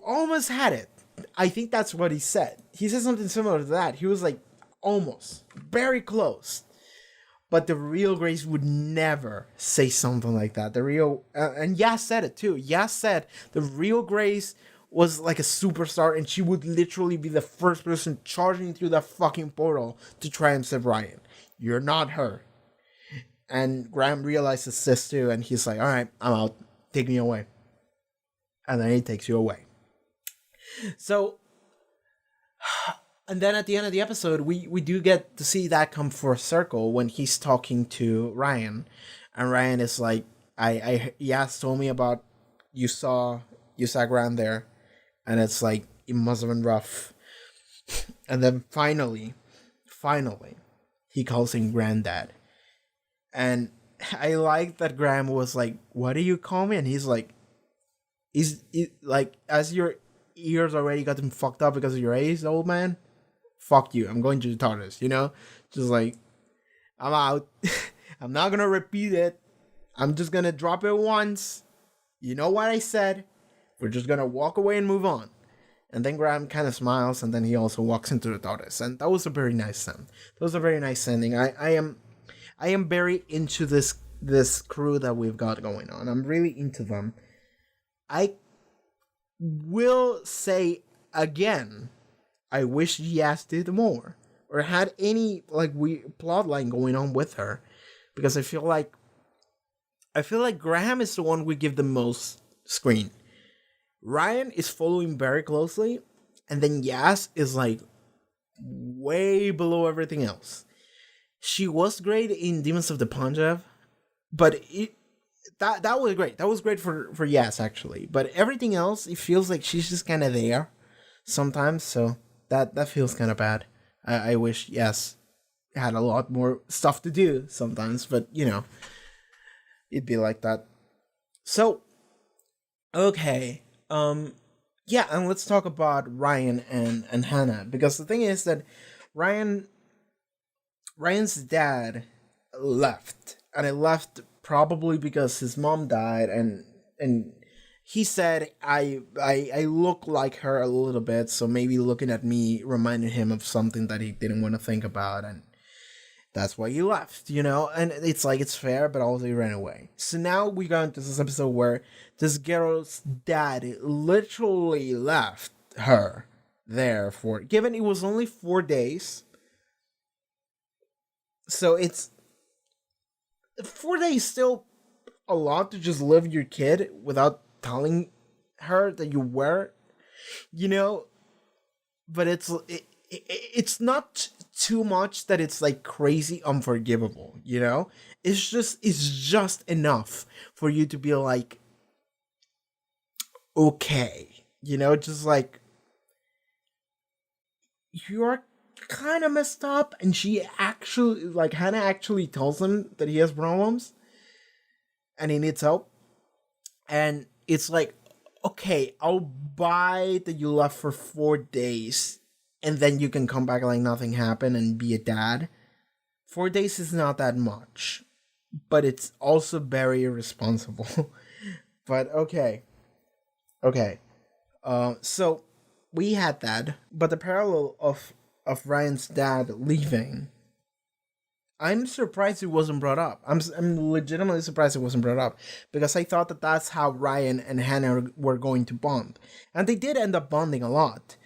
almost had it. I think that's what he said. He said something similar to that. He was like, almost, very close. But the real Grace would never say something like that. The real, and Yas said it too. Yas said the real Grace was like a superstar, and she would literally be the first person charging through that fucking portal to try and save Ryan. You're not her. And Graham realizes this too, and he's like, all right, I'm out. Take me away. And then he takes you away. So, And then at the end of the episode, we do get to see that come for a circle when he's talking to Ryan, and Ryan is like, Yas told me about you saw Gran there, and it's like it must have been rough. And then finally, he calls him Granddad, and I like that Graham was like, "What do you call me?" And he's like, like, as your ears already got them fucked up because of your age, old man. Fuck you, I'm going to the TARDIS, Just like, I'm out. I'm not gonna repeat it. I'm just gonna drop it once. You know what I said. We're just gonna walk away and move on. And then Graham kind of smiles, and then he also walks into the TARDIS. And that was a very nice scene. That was a very nice ending. I am very into this crew that we've got going on. I'm really into them. I will say again, I wish Yas did more or had any plot line going on with her, because I feel like Graham is the one we give the most screen. Ryan is following very closely, and then Yas is like way below everything else. She was great in Demons of the Punjab, but that was great. That was great for Yas actually. But everything else, it feels like she's just kind of there sometimes. So that feels kind of bad. I wish Yas had a lot more stuff to do sometimes, but it'd be like that. So, okay. Yeah, and let's talk about Ryan and Hannah, because the thing is that Ryan's dad left, and it left probably because his mom died, and he said I look like her a little bit, so maybe looking at me reminded him of something that he didn't want to think about, and that's why he left, and it's like, it's fair, but also he ran away. So now we got into this episode where this girl's dad literally left her there given it was only 4 days. So it's 4 days still a lot to just live your kid without telling her that you were, but it's not too much that it's like crazy unforgivable, it's just enough for you to be like, okay, just like, you're kind of messed up. And Hannah actually tells him that he has problems and he needs help, and it's like, okay, I'll buy that you left for 4 days and then you can come back like nothing happened and be a dad. 4 days is not that much, but it's also very irresponsible. But okay. So we had that, but the parallel of Ryan's dad leaving, I'm surprised it wasn't brought up. I'm legitimately surprised it wasn't brought up, because I thought that that's how Ryan and Hannah were going to bond, and they did end up bonding a lot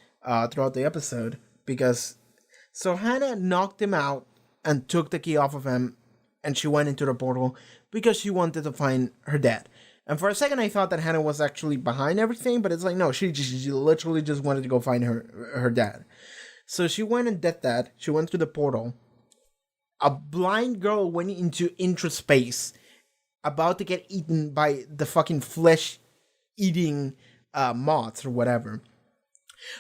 throughout the episode, because Hannah knocked him out and took the key off of him, and she went into the portal because she wanted to find her dad. And for a second, I thought that Hannah was actually behind everything, but it's like, no, she literally just wanted to go find her dad. So she went and did that. She went through the portal. A blind girl went into intraspace, about to get eaten by the fucking flesh-eating moths or whatever.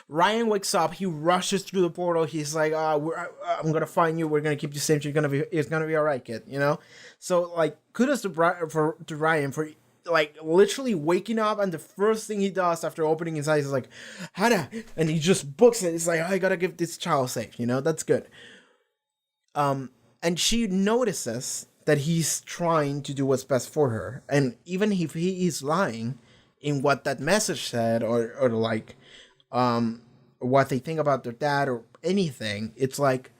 Ryan wakes up. He rushes through the portal. He's like, I'm gonna find you. We're gonna keep you safe. It's gonna be all right, kid. So like, kudos to Ryan for like literally waking up, and the first thing he does after opening his eyes is like, Hannah, and he just books it. It's like, I gotta give this child safe. That's good. And she notices that he's trying to do what's best for her, and even if he is lying in what that message said, or like, what they think about their dad or anything, it's like,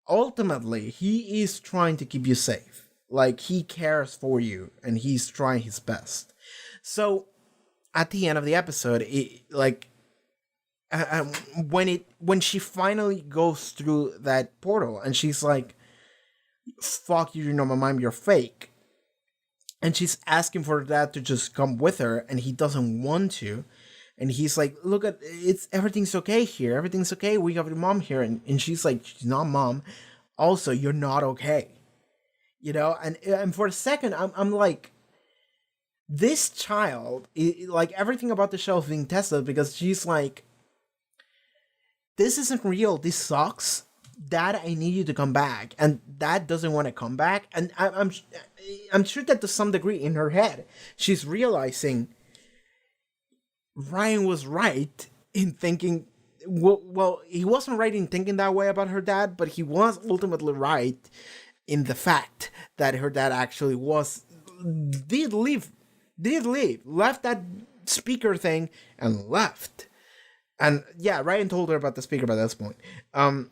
ultimately he is trying to keep you safe. Like, he cares for you and he's trying his best. So at the end of the episode, when she finally goes through that portal and she's like, fuck you, my mom, you're fake, and she's asking for her dad to just come with her, and he doesn't want to, And he's like, look at everything's okay here. Everything's okay. We have your mom here. And she's like, she's not mom. Also, you're not okay. You know? And for a second, I'm like, this child, like everything about the show is being tested because she's like, this isn't real. This sucks. Dad, I need you to come back. And Dad doesn't want to come back. And I'm sure that to some degree in her head, she's realizing Ryan was right in thinking, well, he wasn't right in thinking that way about her dad, but he was ultimately right in the fact that her dad actually did leave, left that speaker thing and left. And yeah, Ryan told her about the speaker by this point. And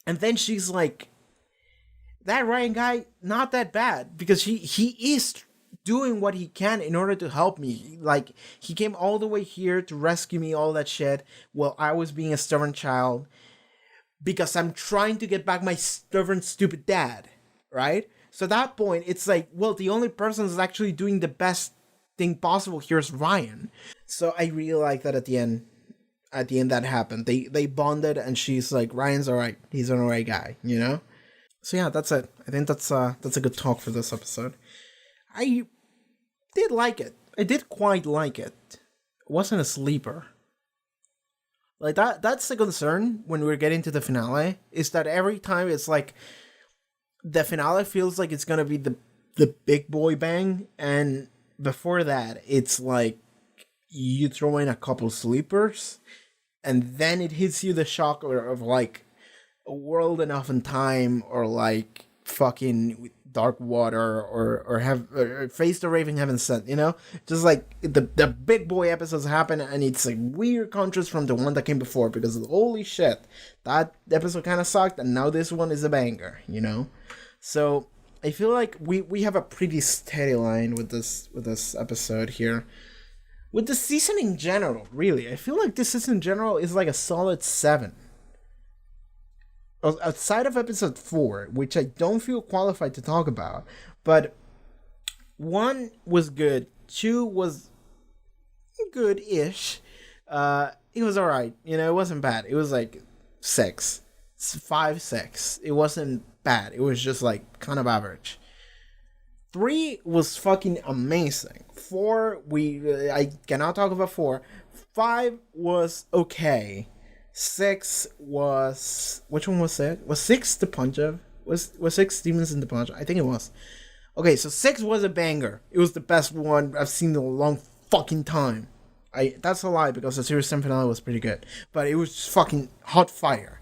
then she's like, that Ryan guy, not that bad, because he is doing what he can in order to help me. Like, he came all the way here to rescue me, all that shit, while I was being a stubborn child, because I'm trying to get back my stubborn, stupid dad, right? So at that point, it's like, well, the only person that's actually doing the best thing possible here is Ryan. So I really like that at the end that happened. They bonded, and she's like, Ryan's alright. He's an alright guy, you know? So yeah, that's it. I think that's a good talk for this episode. I did like it. I did quite like it. It wasn't a sleeper. Like, that's the concern when we're getting to the finale, is that every time it's like, the finale feels like it's gonna be the big boy bang, and before that, it's like, you throw in a couple sleepers, and then it hits you the shock of like, A World Enough in Time, or like, fucking Dark Water, or Face the Raven Heaven Sent, you know? Just like, the big boy episodes happen, and it's a weird contrast from the one that came before, because holy shit, that episode kind of sucked, and now this one is a banger, you know? So, I feel like we have a pretty steady line with this episode here. With the season in general, really, I feel like this season in general is like a solid 7. Outside of episode 4, which I don't feel qualified to talk about, but 1 was good, 2 was good-ish, it was alright, you know, it wasn't bad, it was like 6, 5, 6, it wasn't bad, it was just like, kind of average. 3 was fucking amazing, 4, I cannot talk about 4, 5 was okay, 6 was... Which one was it? Was 6 the Punjab? Was 6 Demons in the Punjab? I think it was. Okay, so 6 was a banger. It was the best one I've seen in a long fucking time. That's a lie, because the series 10 finale was pretty good. But it was just fucking hot fire.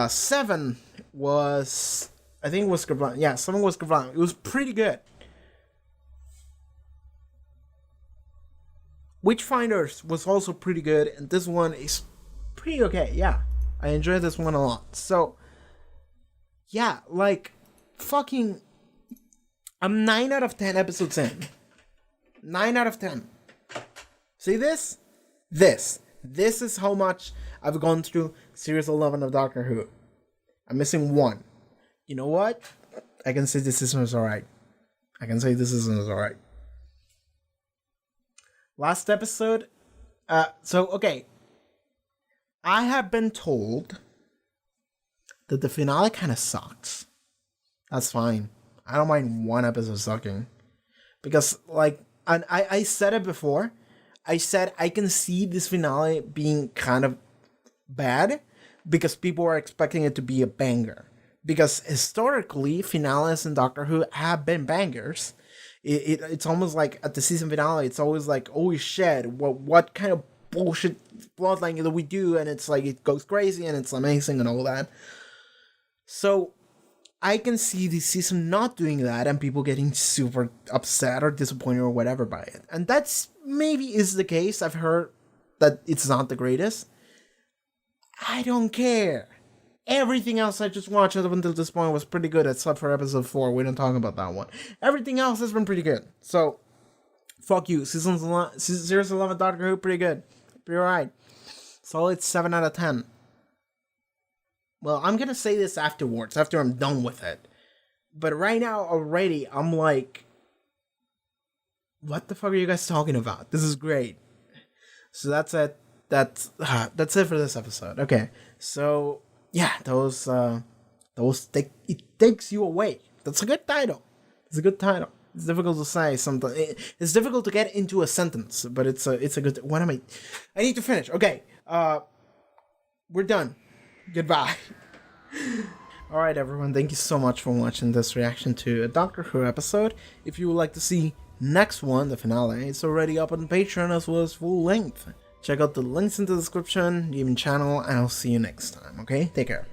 7 was... I think it was Gablan. Yeah, 7 was Gablan. It was pretty good. Witchfinders was also pretty good, and this one is pretty okay. Yeah, I enjoyed this one a lot. So yeah, like, fucking, I'm 9 out of 10 episodes in. 9 out of 10. See this? This is how much I've gone through Series 11 of Doctor Who. I'm missing 1. You know what? I can say this season is alright. Last episode. Okay. I have been told that the finale kind of sucks. That's fine. I don't mind 1 episode sucking. Because, like, and I said it before. I said I can see this finale being kind of bad because people are expecting it to be a banger. Because historically, finales in Doctor Who have been bangers. It's almost like at the season finale, it's always like, oh shit, what kind of bullshit plotline that we do, and it's like, it goes crazy and it's amazing and all that. So I can see this season not doing that and people getting super upset or disappointed or whatever by it. And that's maybe is the case. I've heard that it's not the greatest. I don't care. Everything else I just watched up until this point was pretty good, except for episode 4. We don't talk about that one. Everything else has been pretty good. So, fuck you. Series 11 Doctor Who, pretty good. Pretty alright. Solid 7 out of 10. Well, I'm gonna say this afterwards, after I'm done with it. But right now, already, I'm like, what the fuck are you guys talking about? This is great. So that's it. That's it for this episode. Okay, so yeah, it takes you away. That's a good title. It's a good title. It's difficult to say something. It's difficult to get into a sentence, but it's a good. What am I? I need to finish. Okay. We're done. Goodbye. All right, everyone. Thank you so much for watching this reaction to a Doctor Who episode. If you would like to see next one, the finale, it's already up on Patreon as well as full length. Check out the links in the description, even channel, and I'll see you next time. Okay, take care.